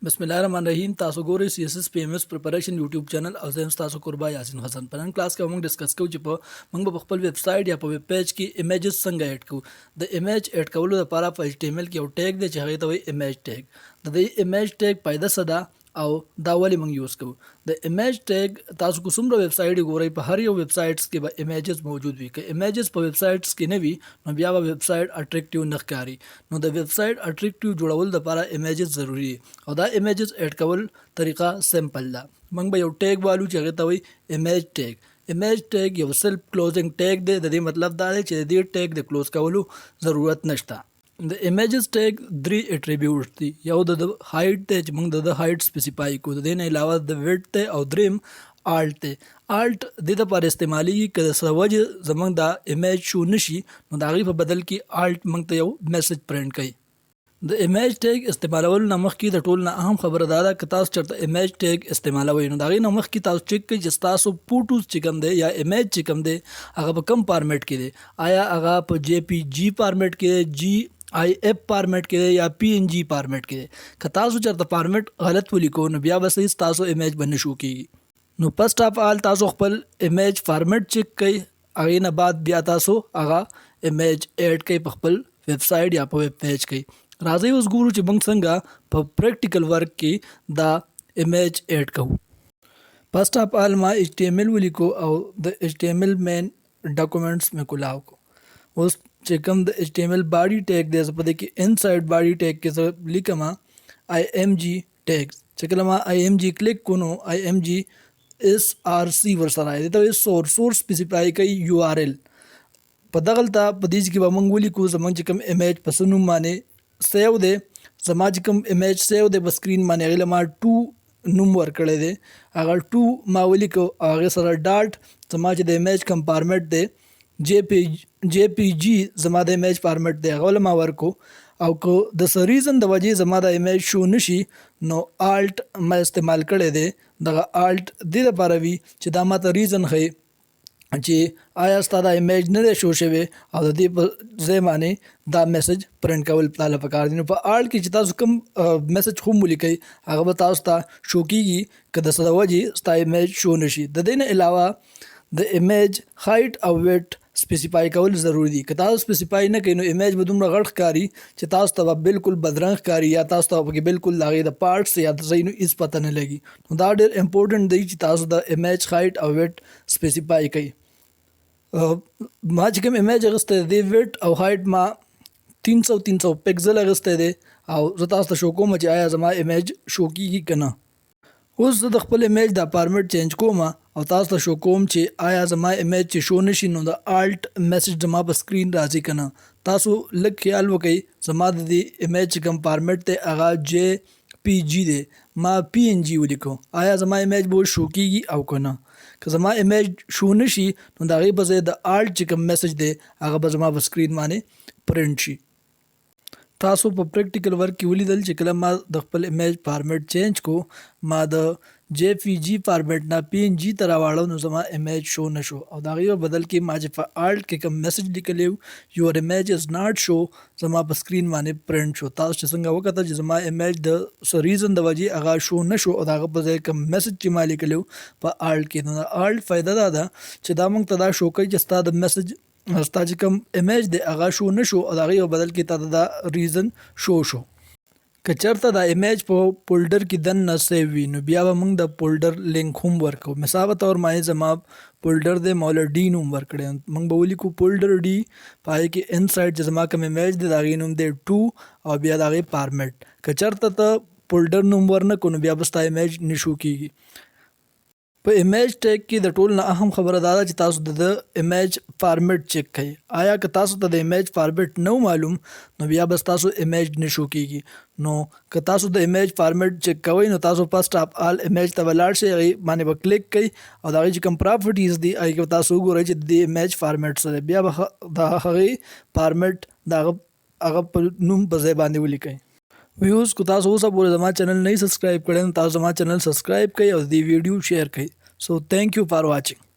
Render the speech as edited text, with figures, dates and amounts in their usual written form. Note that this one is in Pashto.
बिस्मिल्लाहिर्रहमानिर्रहीम तासो गोरे CSS PMS preparation YouTube channel और जेम्स तासो कुरबा यासिन हसन पनन क्लास के हम डिस्कस को चिपो मंग खपल वेबसाइट या वेब पेज की इमेजेस संग ऐड को द इमेज ऐड कवलो द पारा एचटीएमएल की टैग दे चाहे तो image tag the image tag पैदा सदा او دا ولې موږ یوز کوو د ایمیج ټیګ تاسو کو څومره ویب سایټ ګورئ په هر یو ویب سایټس کې به ایمیجز موجود وي که ایمیجز په ویب سایټس کې نه وي نو بیا به ویب سایټ اټریکټیو نه ښکاري نو د ویب سایټ اټریکټیو جوړول لپاره ایمیجز ضروری او دا ایمیجز اډ کول طریقه سمپل ده موږ به یو ټیګ والو چې هغه ته وایي ایمیج ټیګ ایمیج ټیګ یو سیلف کلوزینګ ټیګ دی د دې مطلب دا دی چې د دې ټیګ د کلوز کولو ضرورت نشته د ایمیجز ټیګ 3 اټریبیوټس دي یو د هایټ ته چې موږ د هایټ سپیسیفای کو د دې نه علاوه د ویډث ته او دریم آلټ ته آلټ د لپاره استعمالي کله سوج زمونږ د ایمیج شو نشي نو د هغې په بدل کې آلټ موږ ته یو میسج پرنټ کوي د ایمیج ټیګ استعمالولو نه مخکې د ټول نه اهم خبره دا ده که تاسو چېرته ایمیج ټیګ استعمالوئ نو د هغې نه مخکې تاسو چیک کړئ چې ستاسو فوټوز چې کوم دی یا ایمیج چې کوم دی هغه په کوم فارمیټ کې دی آیا هغه په جی پی جی فارمیټ کې دی جی آئی ایف فارمیټ کې دی یا پی ان جی فارمیټ کې دی که تاسو چېرته فارمیټ غلط ولیکو نو بیا به صحیح ستاسو ایمیج به نه شو کېږي نو فرسټ آف آل تاسو خپل ایمیج فارمیټ چیک کړئ هغې نه بعد بیا تاسو هغه ایمیج ایډ کړئ په خپل ویب سایټ یا په ویب پیج کې راځئ اوس ګورو چې موږ څنګه په پریکټیکل ورک کې دا ایمیج ایډ کوو فرسٹ آف آل ما HTML ولیکو او د HTML مین ډاکومنټس مې کولاو کو اوس چې کوم د HTML باډي ټیګ دی زه په دې کې انسایډ باډي ټیګ کې زه لیکم IMG ټیګز چې کله ما IMG کلیک کو نو IMG SRC ورسره دی ته سورس سپیسیفای کوي URL په دغلته په دې کې به موږ ولیکو زموږ چې کوم ایمیج په څه نوم باندې سیو دی زما چې کوم ایمیج سیو دی په سکرین باندې هغې له ما 2 نوم ورکړی دی هغه 2 ما ولیکو هغې سره ډاټ زما چې د ایمیج کوم فارمیټ دی جی پی جی زما د ایمیج فارمیټ دی هغه له ما ورکو او که د څه ریزن د وجې زما د ایمیج شو نشي نو آلټ ما استعمال کړی دی دغه آلټ دې لپاره وي چې دا ماته ریزن ښیي چې آیا ستا دا ایمیج نه دی شو شوی او د دې په ځای باندې دا میسج پرنټ کول تاله پکار دي نو په آلټ کې چې تاسو کوم میسج هم ولیکئ هغه به تاسو ته شو کېږي که د څه د وجې ستا ایمیج شو نشي د دې نه علاوه د ایمیج هایټ او ویډ سپیسیفای کول ضروری دي که تاسو سپیسیفای نه کوئ نو ایمیج به دومره غټ ښکاري چې تاسو ته به بالکل بدرنګ ښکاري یا تاسو ته پکې بالکل د هغې د پارټس یا د ځایونو هېڅ پته نه لګي نو دا ډېر امپورټنټ دی چې تاسو د ایمیج هایټ او ویډ سپیسیفای کوئ ما چې کوم ایمیج اخیستی دی د ویډ او هایټ ما 300 پکزل اخیستی دی او زه تاسو ته شو کوم چې آیا زما ایمیج شو کېږي که نه اوس زه د خپل ایمیج دا فارمیټ چینج کوم او تاسو ته شو کوم چې آیا زما ایمیج چې شو نشي نو د آلټ میسج زما په سکرین راځي که نه تاسو لږ خیال وکئ زما د دې ایمیج چې کوم فارمیټ دی هغه جی پی جی دی ما پی ان جی ولیکو آیا زما ایمیج به شو کېږي او که نه که زما ایمیج شو نشي نو د هغې په ځای د آلټ چې کوم میسج دی هغه به زما په سکرین باندې پرنټ شي تاسو په پریکټیکل ورک کې ولیدل چې کله ما د خپل ایمیج فارمیټ چینج کو ما د جی پی جی فارمیټ نه پی ان جی ته راواړو نو زما ایمیج شو نه شو او د هغې په بدل کې ما چې په آلټ کې کوم میسج لیکلی و یور ایمیج از ناٹ شو زما په سکرین باندې پرنټ شو تاسو چې څنګه وکتل چې زما ایمیج د څه ریزن د وجې هغه شو نه شو او د هغه په ځای کوم میسج چې ما لیکلی و په آلټ کې نو د آلټ فایده دا ده چې دا موږ ته دا شو کوي چې ستا د میسج ستا چې کوم ایمیج دی هغه شو نه شو او د هغې په بدل کې تا دا ریزن شو که چېرته دا ایمیج په فولډر کې دننه سیو وي نو بیا به موږ د فولډر لینک هم ورکوو مثال په طور باندې زما فولډر دی ما له ډي نوم ورکړی موږ به ولیکو فولډر ډي په هغې کې انسایډ چې زما کوم ایمیج دی د هغې نوم دی 2 او بیا د هغې فارمیټ که چېرته ته فولډر نوم ورنه کړو نو بیا به ستا ایمیج نه شو کېږي په ایمیج ټیګ کې د ټول نه اهم خبره دا ده چې تاسو د ایمیج فارمیټ چیک کړئ آیا که تاسو ته د ایمیج فارمیټ نه معلوم نو بیا به ستاسو ایمیج نه شو کېږي نو که تاسو د ایمیج فارمیټ چیک کوئ نو تاسو فرسټ آف آل ایمیج ته به لاړ شئ هغې باندې به کلیک کوئ او د هغې چې کوم پراپرټیز دي هغې کې به تاسو وګورئ چې د ایمیج فارمیټ څه دی بیا به د هغې فارمیټ د هغه په نوم په ځای باندې ولیکئ ویوز کو تاسو اوسه پورې زما چینل نه سبسکرایب کړی نو تاسو زما چینل سبسکرایب کړئ او دې ویډیو شیئر کړئ سو تھینک یو فار واچنګ